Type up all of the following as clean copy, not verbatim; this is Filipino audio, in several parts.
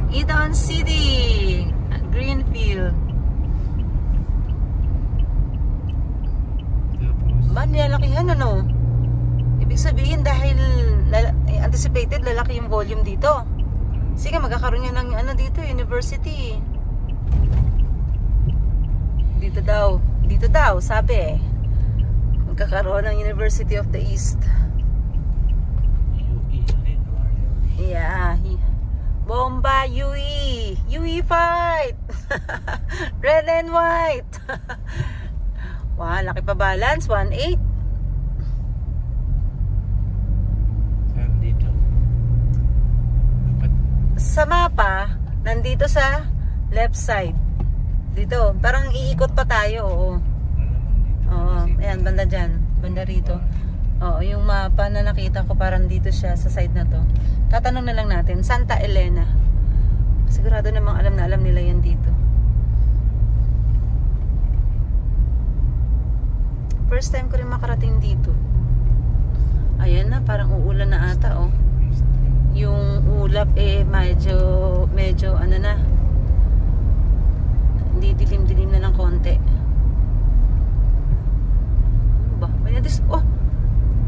Eton City, Greenfield. Ba, nilalakihan ano? Ibig sabihin dahil anticipated lalaki yung volume dito. Sige, magkakaroon yan ng ano dito, university. Dito daw, sabi. Magkakaroon ng University of the East. Yeah. Bomba, UE. UE fight. Red and white. Wow, laki pa balance. 1.8. Dito. Sa mapa, nandito sa left side. Dito. Parang iikot pa tayo. Oo. Oo. Ayan, banda dyan. Banda rito. Oo, yung mapa na nakita ko parang dito siya sa side na to. Tatanong na lang natin, Santa Elena. Sigurado namang alam na alam nila yan dito. First time ko rin makarating dito. Ayan na, parang uulan na ata oh. Yung ulap medyo ano na. Hindi dilim-dilim na ng konti. Ano ba? May nadis... Oh!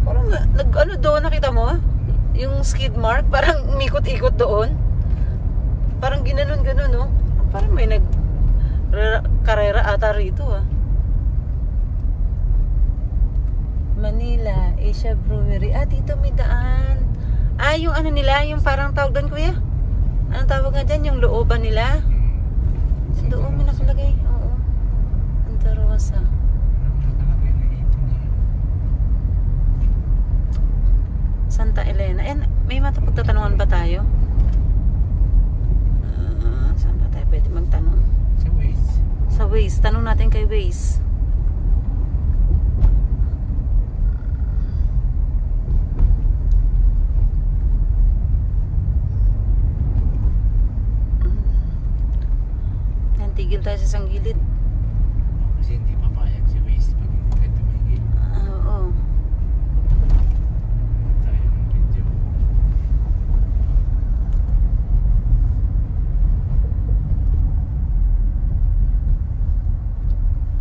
Parang nag-ano doon, nakita mo? Yung skid mark, parang umikot-ikot doon. Parang ginanon-ganon, no? Parang may karera ata rito, ah. Manila, Asia Brewery. Ah, dito may daan. Ah, yung ano nila, yung parang tawag doon, kuya? Anong tawag nga dyan? Yung looban nila? Doon may nakalagay. Oo. Santa Rosa. Santa Elena. And may matapagtatanungan ba tayo? Saan ba tayo pwede magtanong? Sa Waze. Sa Waze. Tanong natin kay Waze. Tigil tayo sa isang gilid. Kasi hindi papayag si Waze pag hindi tumigil. Oo. Tayo ng video.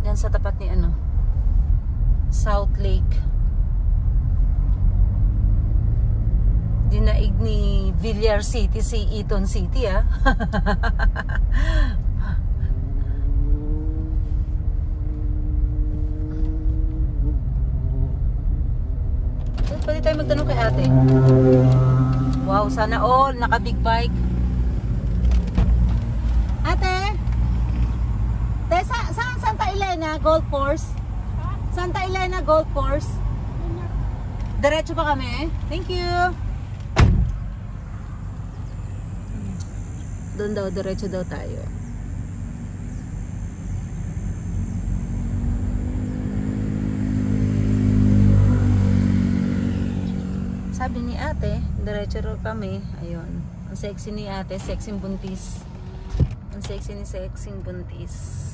Yan sa tapat ni ano, South Lake. Dinaig ni Villar City si Eton City, ah. Pwede tayo magtanong kay ate. Wow, sana all naka big bike. Ate? Saan Santa Elena Golf Course? Santa Elena Golf Course? Diretso pa kami? Thank you. Doon daw, diretso daw tayo. Sabi ni ate, diretso ro kami. Ayun. Ang sexy ni ate, sexy buntis. Ang sexy ni sexy buntis.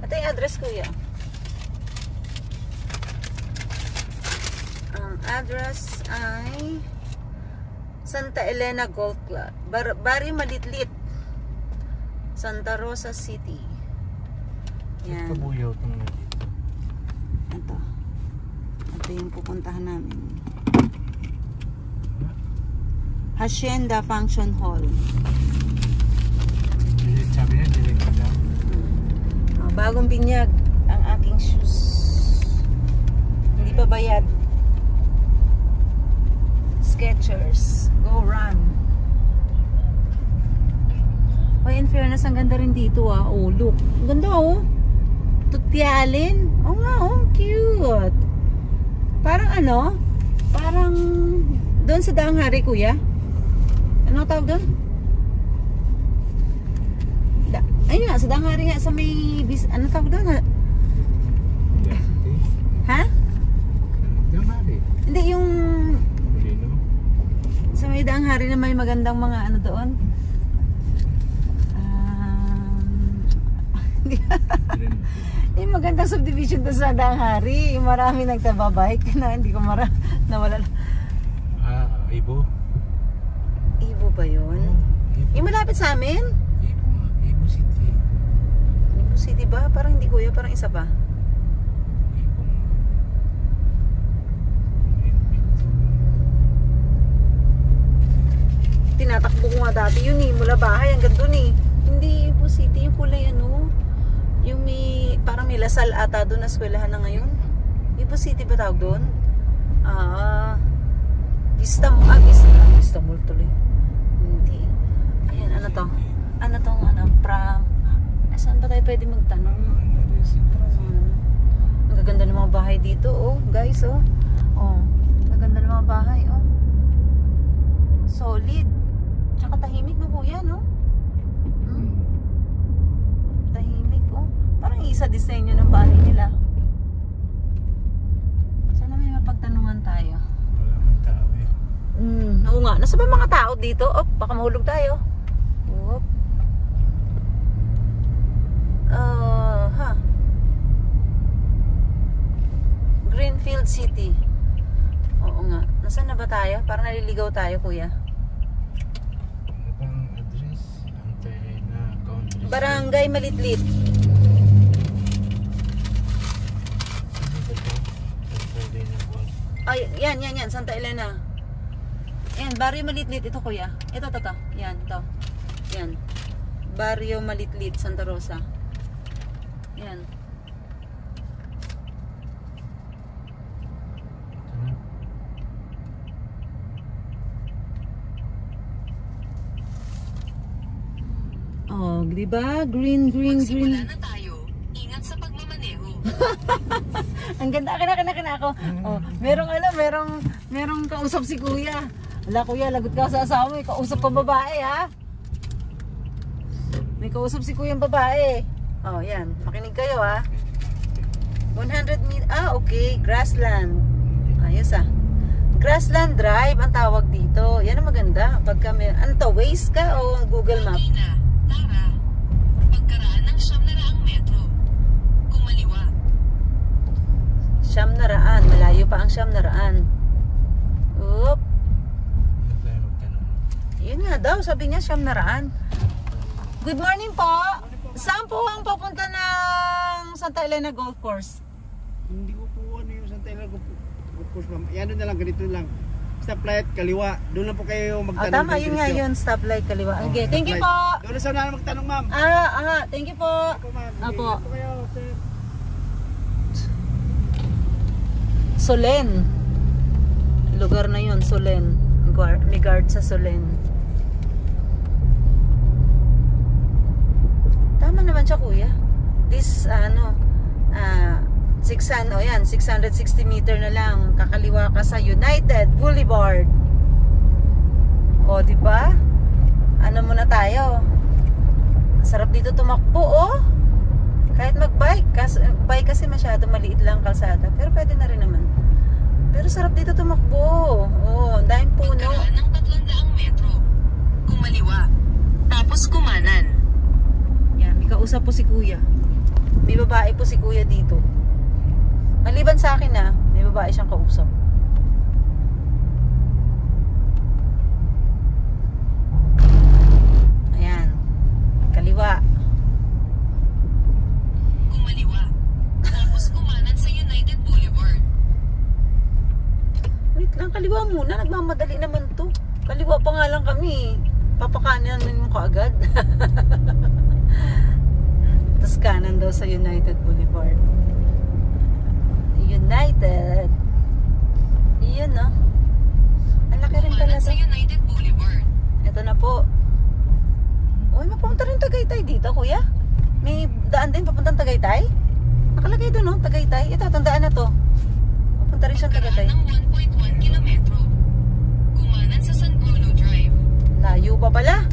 Ate, yung address kuya. Ang address ay Santa Elena Golf Club. Bari Malitlit. Santa Rosa City. Yan. Kabuyaw itong nandito. Ito. Ito yung pupuntahan namin. Hacienda Function Hall. Sabi niya, direct ka lang. Bagong binyag ang aking shoes. Hindi pa bayad. Skechers. Go run. Oh, in fairness, ang ganda rin dito, ah. Oh, look. Ang ganda, oh. Tutyalin. Oh nga, oh. Cute. Parang ano? Parang doon sa Daang Hari, kuya. Ano tawag doon? Ayun nga, sa Daang Hari nga sa may... Ano tawag doon? Ha? Daang Hari? Hindi, yung... Molino? Sa may Daang Hari na may magandang mga ano doon. Yung magandang subdivision doon sa Daang Hari. Yung marami nagtababike na hindi ko nawala. Ah, Ibo. Ibo ba yun? Ibo. Yung malapit sa amin? Ibo nga. Ibo City. Ibo City ba? Parang hindi kuya, parang isa pa. Ibo nga. Tinatakbo ko nga dati yun eh, mula bahay hanggang dun eh. Hindi Ibo City, yung kulay ano, yung may, parang may Lasal ata doon na eskwelahan na ngayon. Ibo City ba tawag doon? Vista Mall tuloy. Hindi. Ayan, ano to? Ano tong, pram? Saan ba tayo pwede magtanong? Ang gaganda ng mga bahay dito, oh, guys, oh. Oh, ang ganda ng mga bahay, oh. Solid. Tsaka tahimik na kuya, no? Tahimik, oh. Parang isa disenyo ng bahay nila. Sana may mapagtanungan tayo. Wala mang tao eh. Oo nga. Nasa ba mga tao dito? Oh, baka mahulog tayo. Oop. Greenfield City. Oo nga. Nasaan na ba tayo? Parang naliligaw tayo, kuya. Ano bang address? Antay na country. Barangay Malitlit. Ay, yan. Santa Elena. Yan, Barrio Malitlit. Ito, kuya. Ito. Yan, ito. Yan. Barrio Malitlit, Santa Rosa. Yan. Oh, di ba? Green. Magsimula na tayo. Ingat sa pagmamaneho. Ang ganda. Akin ako. Oh, merong kausap si kuya. Ala kuya, lagot ka sa asawa mo. Kausap pa babae, ha? May kausap si kuya ang babae. Oh, yan. Makinig kayo, ha? 100 meters. Okay. Grassland. Ayos, Grassland Drive ang tawag dito. Yan ang maganda. Pagka may, ano to, Waze ka o Google Map? Marina, Tara. Pagkaraan ng 900 metro. Kumaliwa. 900. Malayo pa ang 900. Oop. Ano tayo magtanong? Yun nga daw, sabi niya 900. Good morning po. Saan po ang papunta ng Santa Elena Golf Course? Hindi ko po ano yung Santa Elena Golf Course, ma'am. Yan na lang, ganito lang. Stoplight, kaliwa. Doon lang po kayo magtanong. Tama, yun nga yun. Stoplight, kaliwa. Okay, thank you po. Doon na sana magtanong, ma'am. Thank you po. Ako, ma'am. Apo. Sige, po kayo, sir. Solen. Lugar na yun, Solen. May guard sa Solen. Tama naman siya, kuya. This, 660 meter na lang. Kakaliwa ka sa United Boulevard. O, diba? Ano muna tayo? Sarap dito tumakbo, oh. Kahit mag-bike. Bike kasi masyado maliit lang kalsada. Pero pwede na rin naman. Pero sarap dito tumakbo. Oh, dahil puno. Pagkaraan ng 300 metro. Kumaliwa. Tapos kumanan. Yan, may kausap po si kuya. May babae po si kuya dito. Maliban sa akin may babae siyang kausap. Ayan. Kaliwa. Kumaliwa. Tapos kumanan sa United Boulevard. Wait lang, kaliwa muna. Nagmamadali naman to. Kaliwa pa nga lang kami. Papakanan mo kaagad. Tapos kanan daw sa United Boulevard. United. Iyon, no? Ang laki rin pala Kumanan sa to. United Boulevard. Ito na po. Uy, mapunta rin Tagaytay dito, kuya. May daan din papuntang Tagaytay. Nakalagay doon, no? Tagaytay. Ito, tandaan na to. Mapunta rin siyang Tagaytay. Pagkaraan ng 1.1 kilometro. Kumanan sa San Bruno Drive. Layo pa pala.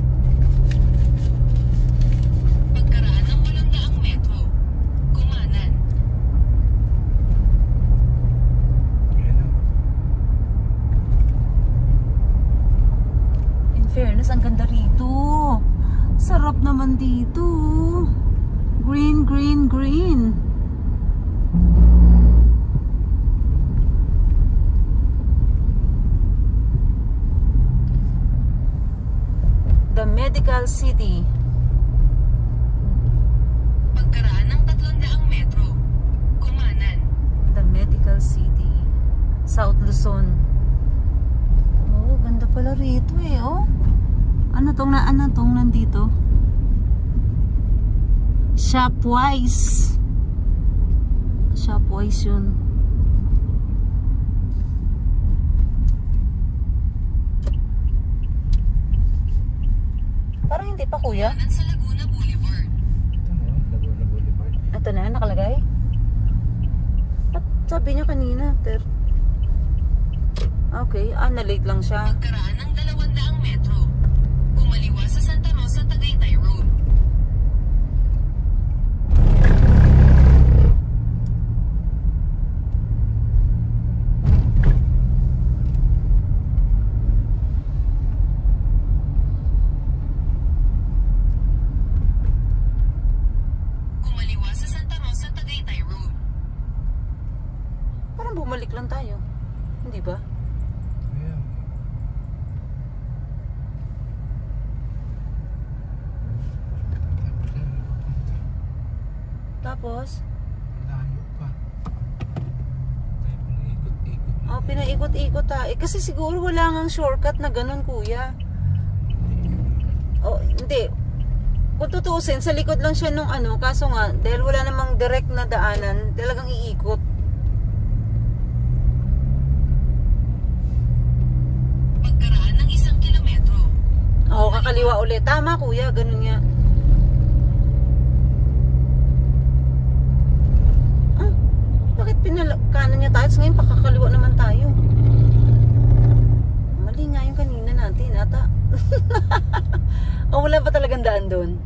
Pagkaraan ng 800 metro. Kumanan. In fairness, ang ganda rito. Sarap naman dito. Green. Medical City. Pagkaraan ng 300 metro, kumanan. The Medical City. South Luzon. Oh, ganda pala rito eh, oh. Ano tong nandito? Shopwise. Shopwise yun. Parang hindi pa, kuya. Kumanan sa Laguna Boulevard. Laguna Boulevard. Ito na, nakalagay. At sabi niya kanina, okay, na-late lang siya. Pagkaraan ng 200 metro, kumaliwa sa Santa Rosa Tagaytay Road. Kumaliwa sa Santa Rosa Tagaytay Road. Parang bumalik lang tayo. Hindi ba? Ayan. Tapos, Layo pa. Tayo pinaikot-ikot. oh, pinaikot-ikot ha. Kasi siguro wala ngang shortcut na ganun, kuya. Oh, hindi. Kung tutuusin, sa likod lang siya nung kaso nga, dahil wala namang direct na daanan, talagang iikot. Pagkaraan ng 1 kilometro, Oo, kakaliwa ulit. Tama, kuya, ganun nga. Bakit pinakanan niya tayo? Ngayon, pakakaliwa naman tayo. Mali nga yung kanina natin, ata. O, wala ba talagang daan doon?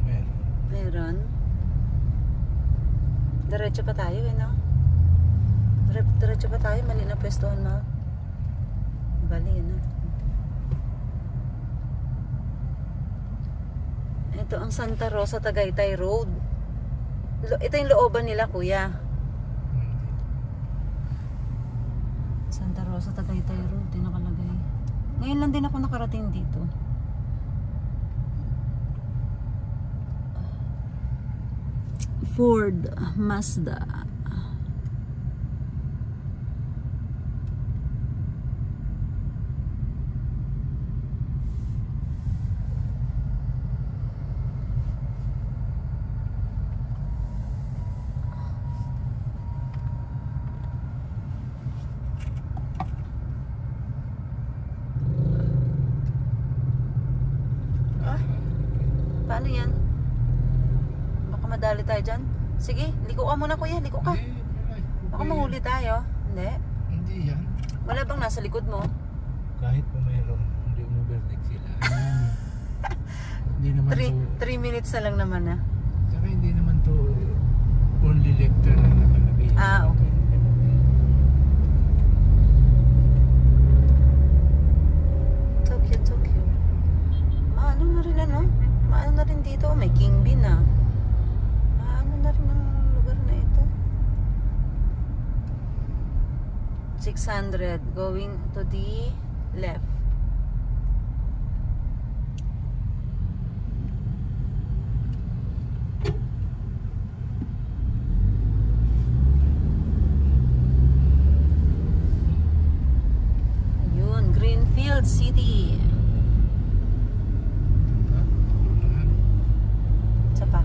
Meron. Meron. Diretso pa tayo, no? Diretso pa tayo, mali na pwestuhan mo. Bali, no? Ito ang Santa Rosa Tagaytay Road. Ito yung looban nila, kuya. Santa Rosa Tagaytay Road, din nakalagay. Ngayon lang din ako nakarating dito. Ford Mazda. Paano yan? Baka madali tayo dyan. Sige, liko ka muna, kuya. Liko ka. Baka mahuli tayo. Hindi. Hindi yan. Wala bang nasa likod mo? Kahit pa mayroon, hindi umubernik sila. Hindi naman 3 minutes na lang naman, ah. Saka hindi naman to only left turn na nakalagay. Ah, okay. Tokyo. Maano na rin Maano na rin dito. May King Bean, ah. Maano na rin ang lugar na ito. 600 going to the left. Ayun, Greenfield City. Isa pa.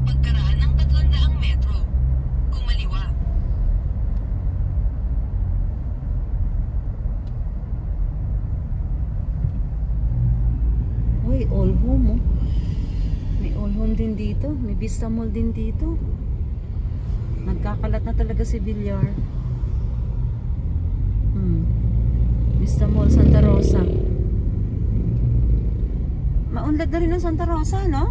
pagkaraan ng 300 metro, kumaliwa. Uy, all home, oh. May all home din dito. May Vista Mall din dito. Nagkakalat na talaga si Villar. Vista Mall, Santa Rosa. Maunlad na rin ang Santa Rosa, no?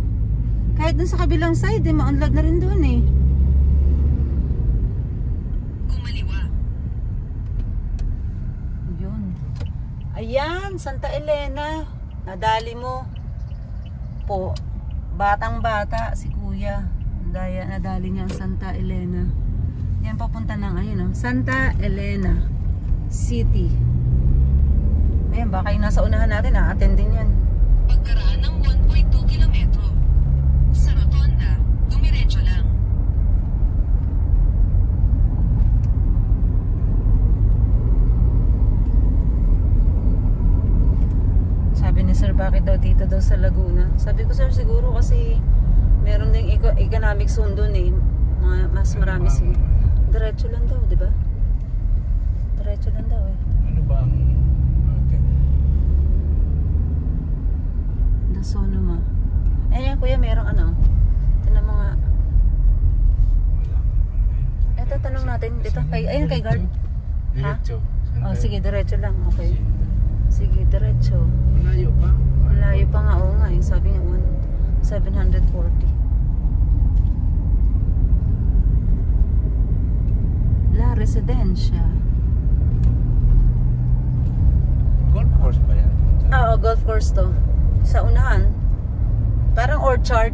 Kahit dun sa kabilang side, maunlad na rin dun, eh. Kumaliwa. Yun. Ayan, Santa Elena. Nadali mo. Po, batang bata si kuya. nadali niya ang Santa Elena. Yan papunta ng ayun, Santa Elena City. Ayan, baka yung nasa unahan natin, attend din yan. Pagkaraan ng 1.2 kilometro, sa rotonda, dumiretso lang. Sabi ni sir, bakit daw dito daw sa Laguna? Sabi ko, sir, siguro kasi meron ding economic zone dun eh. Mas marami siguro. Diretso lang daw, di ba? Diretso lang daw eh. Ano ba ang Sonoma. Ayan kuya, merong ano. Tinan mo nga. Eto, tanong natin dito. Ayun kay guard. Diretso. Oh, sige, diretso lang. Okay. Sige, diretso. Malayo pa? Malayo pa nga. Oo nga. Yung sabi nga 740. La Residencia. Golf course ba yan? Oo, golf course to. Sa unahan. Parang orchard.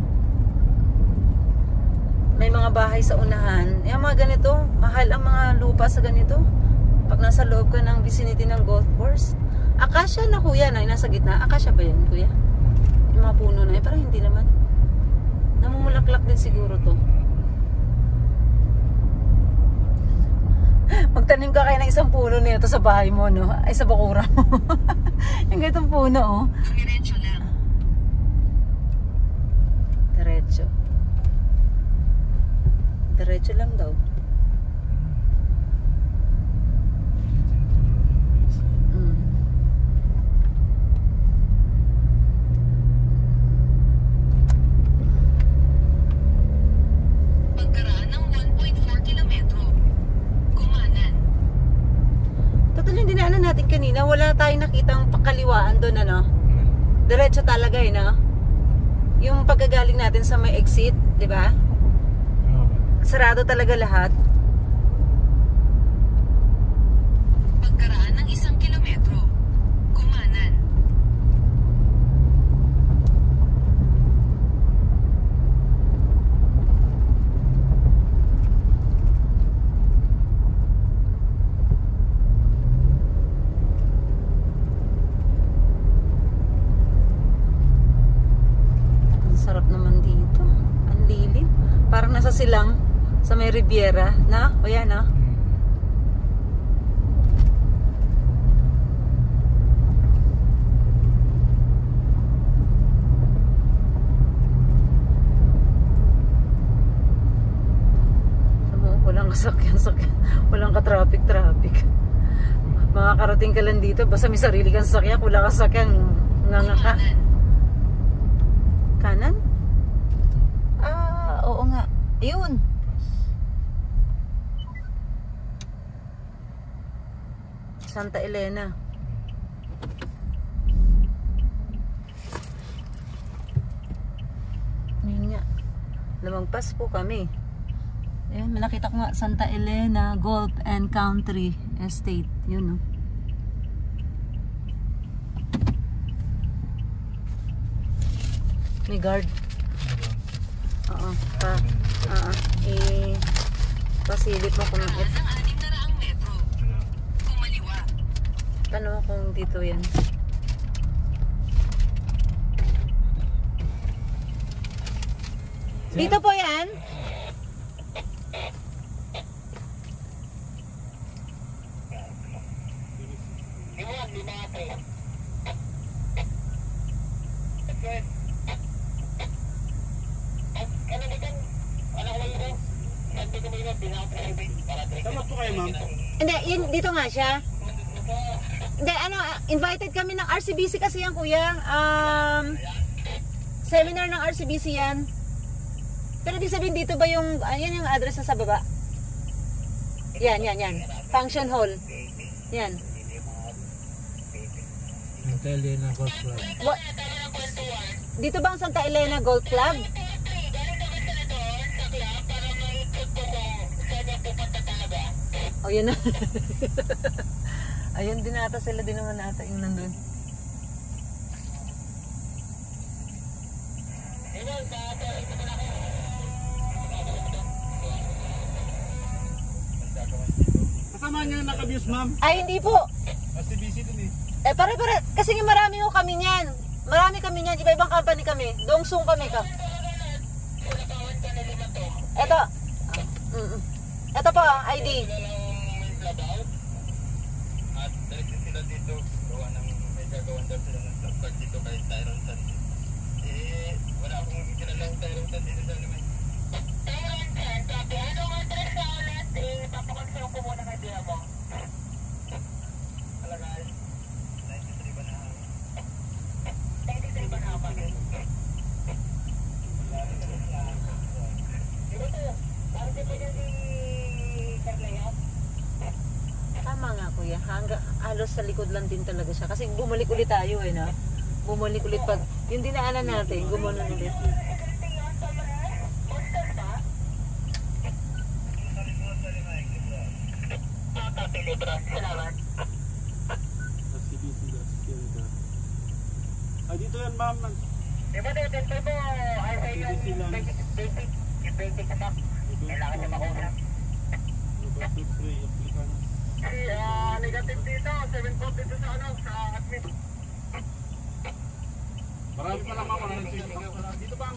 May mga bahay sa unahan. Yung mga ganito, mahal ang mga lupa sa ganito. Pag nasa loob ka ng vicinity ng golf course. Akasya na kuya na, nasa gitna. Akasya ba yan kuya? Yung mga puno na, parang hindi naman. Namumulaklak din siguro to. Magtanim ka kayo ng isang puno nito sa bahay mo, no? Ay, sa bakura mo. Yung ganitong puno, oh. Dumiretso lang. Diretso. Diretso lang daw. Pagkaraan ng 1.4 kilometro, kumanan. Total yung dinaanan natin kanina, wala tayong nakitang pakaliwaan doon, ano? Diretso talaga eh, no? Yung pagkagaling natin sa may exit, di ba? Sarado talaga lahat. Pagkaraan ng 1 kilometro, kumanan. Sarap naman dito. Ang lilim. Parang nasa silang sa may Riviera, na? O yan, na? Walang kasakyan. Walang ka-traffic. Makakarating ka lang dito, basta may sarili kang sasakyan. Wala kang sasakyan, nganga ka. Kanan? Ah, oo nga. Ayun. Santa Elena. Ayun nga. Lumagpas po kami. Ayun, nakita ko nga Santa Elena Golf and Country Estate. Yun, no? May guard. Oo. Pasilip mo kung Pagkaraan ng 600 metro, kumaliwa. tanong kung dito yan. Dito po yan? Tama po kayo, ma'am. Hindi, yun, dito nga siya. Hindi, ano, invited kami ng RCBC kasi yan, kuya. Seminar ng RCBC yan. Pero ibig sabihin dito ba yung, yan yung address na sa baba? Yan. Function hall. Yan. Santa Elena Golf Club. Dito ba ang Santa Elena Golf Club? Oh, yun na. Ayun din ata sila din naman ata yung nandun. naman yung naka-views, ma'am. Ay, hindi po. SCBC dun eh. Pare, kasi nga marami ho kami niyan. Marami kami niyan. Iba-ibang company kami. Dongsung kami ka. Ito. Ito po, ID. At direksin sila dito, gawa ng may gagawan daw sila ng stop dito kay Tyron San. Wala akong kilalang Tyron San dito sa naman. Tyron San, sabi, anong address na ulit? Papakonsume ko muna kay Bia mo. Alagay, 93 ba na? 93 ba na ako? Diba to? Bakit ito yung si Carleo? Tama nga kuya, halos sa likod lang din talaga siya. Kasi bumalik ulit tayo eh, no? Bumalik ulit pag, yung dinaanan natin, gumunan ulit. Ay, dito yan, ma'am. Diba dito mo, ay sa yung basic na map. Kailangan niya makuha. Negative dito, 7.4 dito sa ano, sa admin. Marami pa lang, ma'am. Dito, ma'am.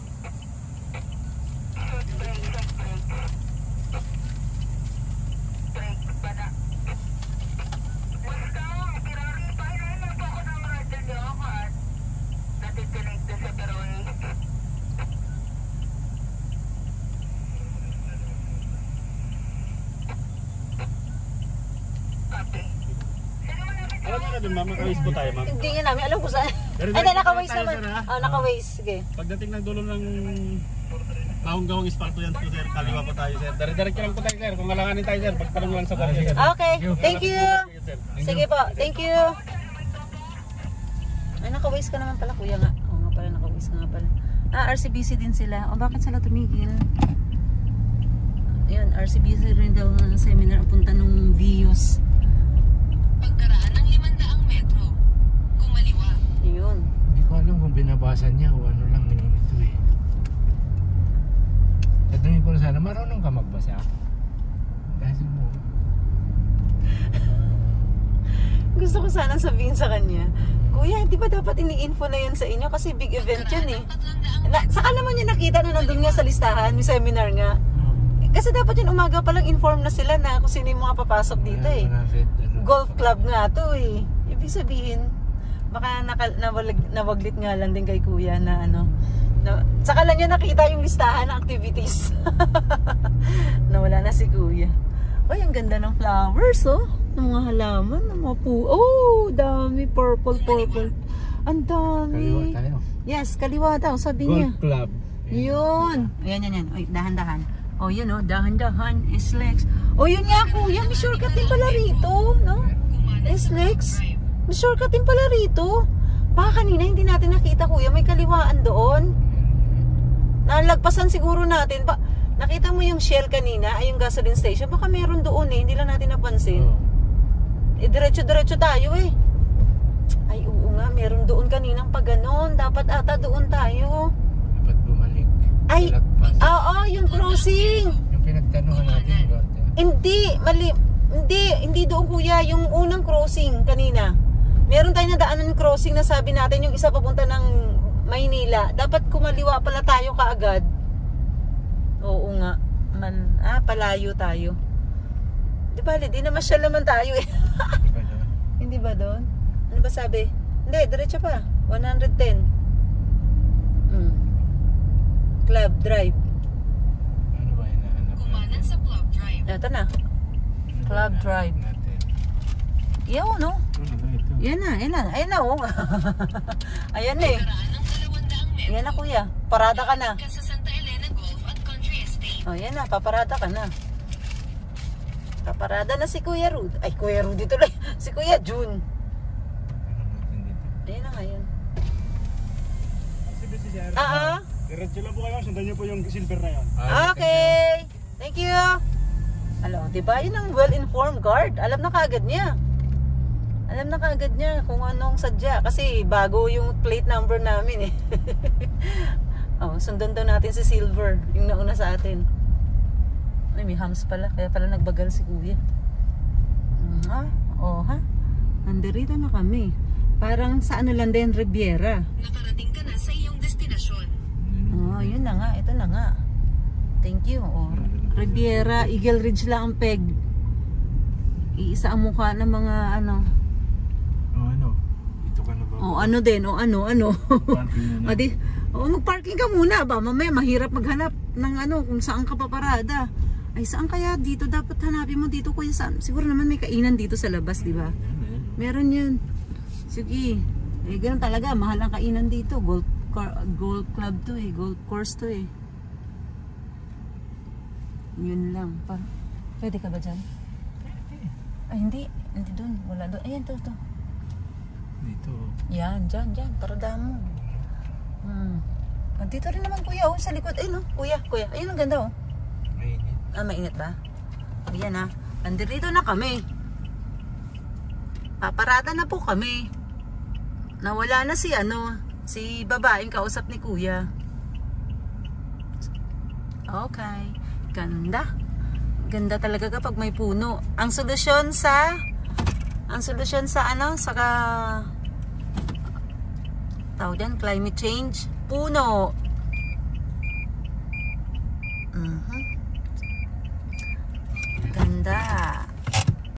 Alam mo na din, ma'am, naka-waste po tayo, ma'am. Hindi nga namin, alam ko saan. Pero Ay, naka-waste tayo, naman. sir, ha? Oh, naka-waste, sige. Pagdating ng dulo ng gawang espalto yan po, sir. Kaliwa po tayo, sir. Dire-diretso lang po tayo, sir. Kung alanganin tayo, sir, pagtanong lang sa kanya, sir. Okay, thank you. Sige po, thank you. Ay, naka-waste ka naman pala, kuya nga. Oo nga pala, naka-waste ka nga pala. RCBC din sila. O, bakit sila tumigil? Ayun, RCBC rin daw ng seminar ang punta nung Vios. Pagkaraan ng 500 metro, kumaliwa. Ayun. Hindi ko alam kung binabasa niya o ano lang ito eh. Tatanungin ko na sana, marunong ka magbasa? Kasi mo. Gusto ko sanang sabihin sa kanya, Kuya, di ba dapat ini-info na yun sa inyo? Kasi big event yun eh. Saka naman niya nakita na nandun nga sa listahan, may seminar nga. Kasi dapat yun umaga palang inform na sila na kung sino yung mga papasok dito eh. Golf club nga to eh. Ibig sabihin, baka nawaglit nga lang din kay kuya na ano. Saka lang niya nakita yung listahan ng activities. Nawala na si kuya. Ay, ang ganda ng flowers oh. Ng mga halaman, ng mga oh, dami. Purple. Ang dami. Kaliwa tayo. Yes, kaliwa daw, sabi niya. Golf club. Yun. Ayan. Ay, dahan-dahan. Oh, yun oh, dahan-dahan. S-Lex. Oh, yun nga kuya. May shortcut din pala rito. No? S-Lex. May shortcut din pala rito. Baka kanina hindi natin nakita kuya. May kaliwaan doon. Nalagpasan siguro natin. Nakita mo yung Shell kanina, ay yung gasoline station. Baka meron doon eh. Hindi lang natin napansin. Diretso-diretso tayo eh. Ay, oo nga. Meron doon kaninang pag ganon. Dapat ata doon tayo. Dapat bumalik. Ay, oo, yung crossing. Yung pinagtanuhan natin. Hindi doon kuya. Yung unang crossing kanina. Meron tayong nadaanan ng crossing na sabi natin yung isa papunta ng Maynila. Dapat kumaliwa pala tayo kaagad. Oo nga. Palayo tayo. Di ba, di na masyal naman tayo eh. Hindi ba doon? Ano ba sabi? Hindi, diretso pa. 110. Club Drive. Ano ba hinahanap Kumanan sa Club Drive. Ito na. Club Drive. Yan no? Yan na. Ayan na oh. Ayan eh. Pagkaraan ng 200 metro. Yan na kuya. Parada ka na. Sa Santa Elena Golf at Country Estate. Oh, yan na. Paparada ka na. Paparada na si Kuya Rudy. Ay, Kuya Rudy tuloy. Si Kuya June. Ayan na ngayon. Diretso lang po kayo, sundan niyo po yung silver na yun. Okay. Thank you. Alam, diba? Yun ang well-informed guard. Alam na kaagad niya. Kung anong sadya. Kasi bago yung plate number namin eh. Oh, sundan daw natin si Silver. Yung nauna sa atin. Ay, may hams pala. Kaya pala nagbagal si Kuya. Ha? Nandito na kami. Parang sa ano lang din, Riviera. Nakarating ka na sa iyong destinasyon. Yun na nga. Ito na nga. Thank you. Riviera, Eagle Ridge lang ang peg. Iisa ang mukha ng mga ano. Dito ka na ba? Ano din. Ano. Parking na. Mag-parking ka muna ba? Mamaya mahirap maghanap ng ano kung saan ka paparada. Ay, saan kaya dito? Dapat hanapin mo dito, kuya. Saan? Siguro naman may kainan dito sa labas, di ba? Meron yan. Sige. Ganun talaga. Mahal ang kainan dito. Golf club to eh. Golf course to eh. Yun lang. Pwede ka ba dyan? Ay, hindi. Hindi dun. Wala dun. Ayan, to. Dito. Yan, dyan. Parada mo. Dito rin naman, kuya. Sa likod. Ayun, kuya. Ayun, ang ganda, Mainit. Mainit ba? Ayan, nandito na kami. Paparada na po kami. Nawala na si babaeng kausap ni kuya. Okay. Ganda. Ganda talaga kapag may puno. Ang solusyon sa tawag dyan, climate change, puno. Ganda.